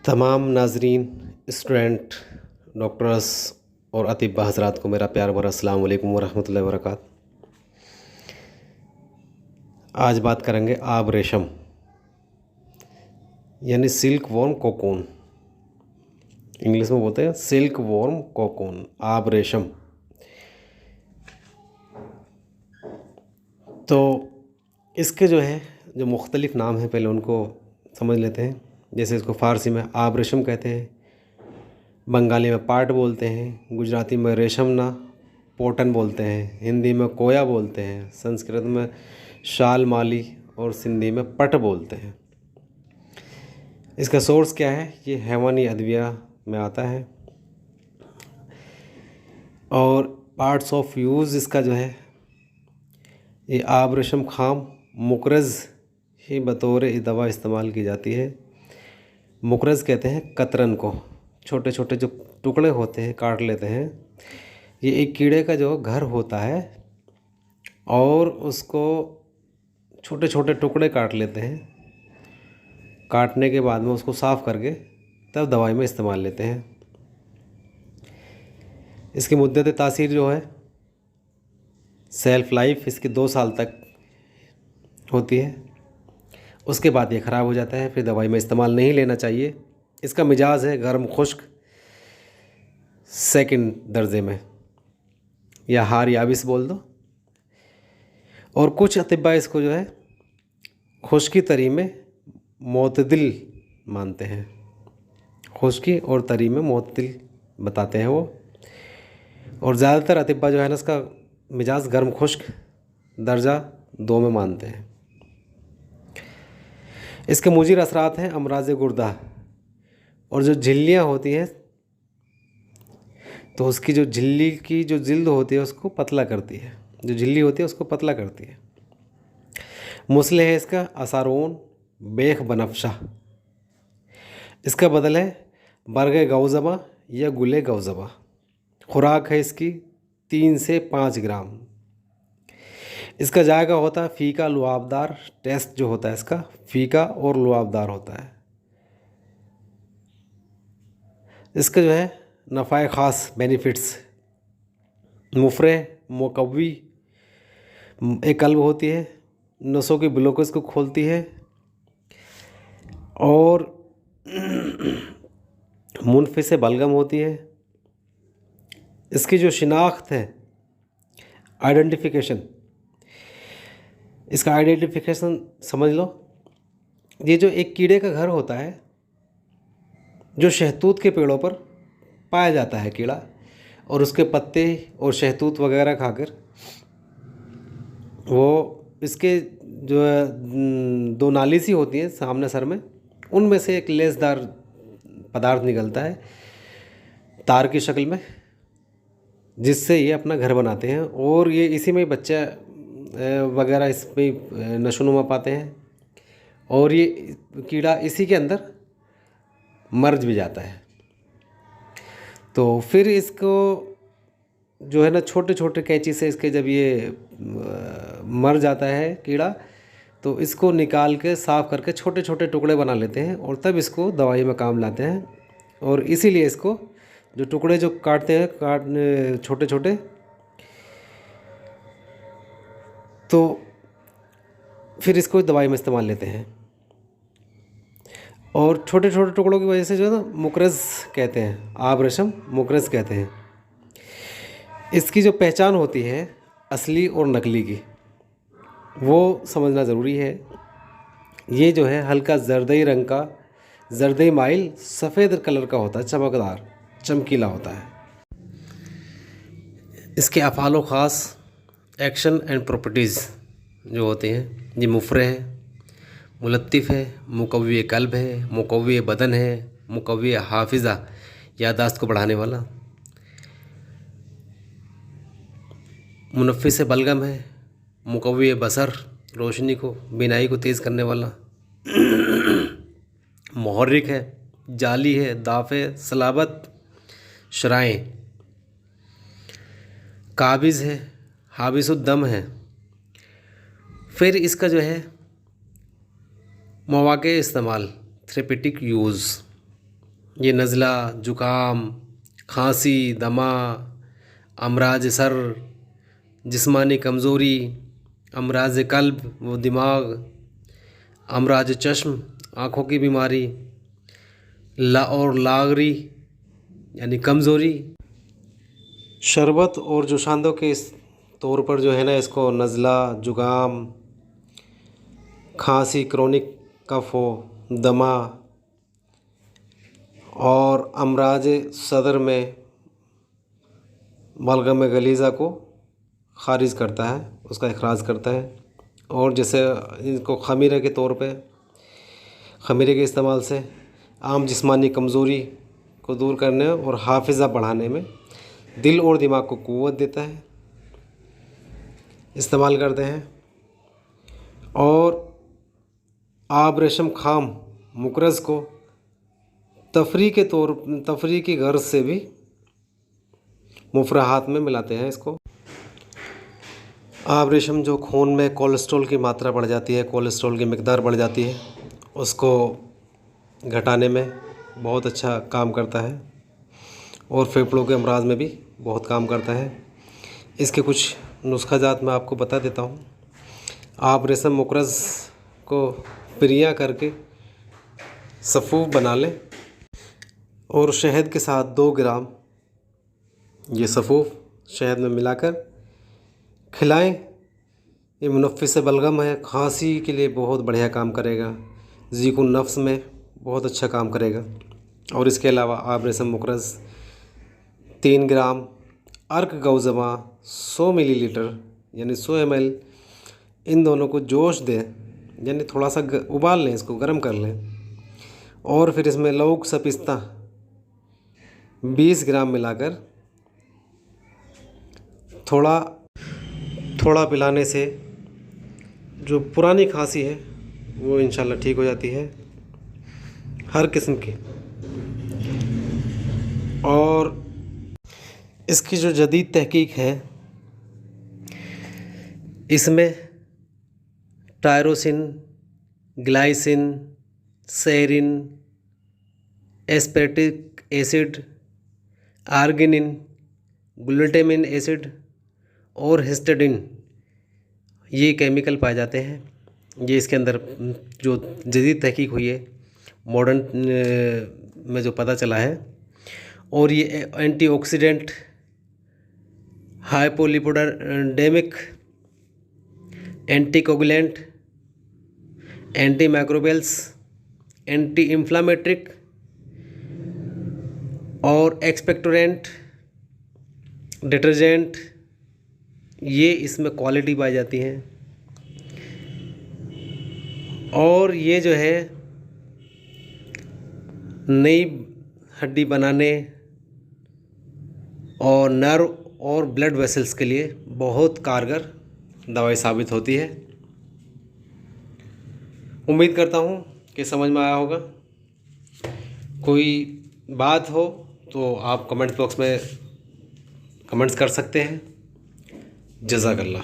तमाम नाजरीन, student, doctors और अतिबा हज़रात को मेरा प्यार भरा अस्सलाम वालेकुम वरहमतुल्लाहि वबरकात। आज बात करेंगे आब रेशम यानी सिल्क वॉर्म कोकून। इंग्लिश में बोलते हैं सिल्क वॉर्म कोकून, आब रेशम। तो इसके जो मुख्तलिफ़ नाम हैं, पहले उनको समझ लेते हैं। जैसे इसको फ़ारसी में आब रेशम कहते हैं, बंगाली में पाट बोलते हैं, गुजराती में रेशमना पोटन बोलते हैं, हिंदी में कोया बोलते हैं, संस्कृत में शाल माली और सिंधी में पट बोलते हैं। इसका सोर्स क्या है? ये हैवानी अदविया में आता है और पार्ट्स ऑफ यूज़ इसका ये आब रेशम खाम मुकरज़ ही बतौर दवा इस्तेमाल की जाती है। मुकरज़ कहते हैं कतरन को, छोटे छोटे जो टुकड़े होते हैं काट लेते हैं। ये एक कीड़े का जो घर होता है और उसको छोटे छोटे टुकड़े काट लेते हैं। काटने के बाद में उसको साफ़ करके तब दवाई में इस्तेमाल लेते हैं। इसकी मुद्दत तासीर सेल्फ़ लाइफ इसकी 2 साल तक होती है। उसके बाद ये ख़राब हो जाता है, फिर दवाई में इस्तेमाल नहीं लेना चाहिए। इसका मिजाज है गर्म खुश्क सेकंड दर्जे में, या हार याबिस बोल दो। और कुछ अतिबा इसको खुश्की तरी में मोतदिल मानते हैं। खुश्की और तरी में मोतदिल बताते हैं वो। और ज़्यादातर अतिबा ना इसका मिजाज गर्म खुश्क दर्जा 2 में मानते हैं। इसके मुजीर असरात हैं अमराज गुर्दा, और जो झिल्लियाँ होती हैं तो उसकी जो झिल्ली की जो जिल्द होती है उसको पतला करती है, जो झिल्ली होती है उसको पतला करती है। मुस्ले है इसका असारोन बेख बनफशा। इसका बदल है बरगे गौज़बा या गुले गौज़बा। खुराक है इसकी 3 से 5 ग्राम। इसका जायका होता है फ़ीका लुआबदार। टेस्ट जो होता है इसका फ़ीका और लुआबदार होता है। इसका नफ़ाए ख़ास बेनिफिट्स मुफरे मुकव्वी एक कल्ब होती है, नसों की ब्लॉकेज को खोलती है और मुनफिस से बलगम होती है। इसकी जो शिनाख्त है आइडेंटिफिकेशन, इसका आइडेंटिफिकेशन समझ लो। ये जो एक कीड़े का घर होता है जो शहतूत के पेड़ों पर पाया जाता है कीड़ा, और उसके पत्ते और शहतूत वगैरह खाकर वो इसके जो 2 नाली सी होती हैं सामने सर में, उनमें से एक लेसदार पदार्थ निकलता है तार की शक्ल में, जिससे ये अपना घर बनाते हैं। और ये इसी में बच्चा वगैरह इसमें नशोनुमा पाते हैं, और ये कीड़ा इसी के अंदर मर भी जाता है। तो फिर इसको ना छोटे छोटे कैंची से इसके जब ये मर जाता है कीड़ा, तो इसको निकाल के साफ़ करके छोटे छोटे टुकड़े बना लेते हैं और तब इसको दवाई में काम लाते हैं। और इसीलिए इसको जो टुकड़े जो काटते हैं छोटे छोटे, तो फिर इसको दवाई में इस्तेमाल लेते हैं। और छोटे छोटे टुकड़ों की वजह से ना मुकरज़ कहते हैं, आब रेशम मुकरज़ कहते हैं। इसकी जो पहचान होती है असली और नकली की, वो समझना ज़रूरी है। ये हल्का जर्दई रंग का, जर्दई माइल सफ़ेद कलर का होता है, चमकदार चमकीला होता है। इसके अफ़ाल व ख़ास एक्शन एंड प्रॉपर्टीज़ जो होते हैं, ये मुफरे है, मुलत्तिफ़ है, मुकव्वी कल्ब है, मुकव्वी बदन है, मुकव्वी हाफिज़ा यादाश्त को बढ़ाने वाला, मुनफ़िस बलगम है, मुकव्वी बसर रोशनी को बीनाई को तेज़ करने वाला, मुहर्रिक है, जाली है, दाफ़े सलाबत शराएँ, काबिज़ है, हाबिसुद्दम है। फिर इसका मौक़े इस्तेमाल थेरेपेटिक यूज़, ये नज़ला, ज़ुकाम, खांसी, दमा, अमराज सर, जिस्मानी कमज़ोरी, अमराज कल्ब व दिमाग, अमराज चश्म आँखों की बीमारी, और लागरी यानी कमज़ोरी। शरबत और जोशांदो के इस तौर पर जो है ना, इसको नज़ला, ज़ुकाम, खांसी, क्रोनिक कफ हो, दमा और अमराज सदर में बलगम गलीज़ा को ख़ारिज करता है, उसका इखराज करता है। और जैसे इनको ख़मीरे के तौर पे, ख़मीरे के इस्तेमाल से आम जिस्मानी कमज़ोरी को दूर करने और हाफिज़ा बढ़ाने में, दिल और दिमाग को क़ुव्वत देता है, इस्तेमाल करते हैं। और आब रेशम खाम मुकरज़ को तफरी की गर्ज से भी मुफराहात में मिलाते हैं इसको। आब रेशम जो खून में कोलेस्ट्रॉल की मात्रा बढ़ जाती है, कोलेस्ट्रॉल की मिकदार बढ़ जाती है, उसको घटाने में बहुत अच्छा काम करता है और फेफड़ों के अमराज में भी बहुत काम करता है। इसके कुछ नुस्खा जात मैं आपको बता देता हूँ। आप रेशम मुकरज़ को प्रिया करके सफ़ूफ बना लें और शहद के साथ 2 ग्राम ये सफ़ूफ शहद में मिलाकर खिलाएं। ये मुनफ़्फ़िस बलगम है, खांसी के लिए बहुत बढ़िया काम करेगा, ज़ीक़ुन नफ्स में बहुत अच्छा काम करेगा। और इसके अलावा आप रेशम मुकरज़ 3 ग्राम अर्क गौज़मा 100 मिलीलीटर यानी 100 ml, इन दोनों को जोश दें, यानी थोड़ा सा उबाल लें, इसको गर्म कर लें। और फिर इसमें लौंग सपिस्ता 20 ग्राम मिलाकर थोड़ा पिलाने से जो पुरानी खांसी है वो इंशाल्लाह ठीक हो जाती है, हर किस्म की। और इसकी जो जदीद तहकीक है, इसमें tyrosine, glycine, serine, aspartic acid, arginine, glutamine acid और हिस्टिडाइन, ये केमिकल पाए जाते हैं। ये इसके अंदर जो जदीद तहकीक हुई है, मॉडर्न में जो पता चला है। और ये antioxidant, hypolipidemic, anticoagulant, anti microbials, anti inflammatory और एक्सपेक्टोरेंट, डिटर्जेंट, ये इसमें क्वालिटी पाई जाती है। और ये जो है नई हड्डी बनाने और नर्व और ब्लड वेसल्स के लिए बहुत कारगर दवाई साबित होती है। उम्मीद करता हूँ कि समझ में आया होगा। कोई बात हो तो आप कमेंट बॉक्स में कमेंट्स कर सकते हैं। जज़ाकल्लाह।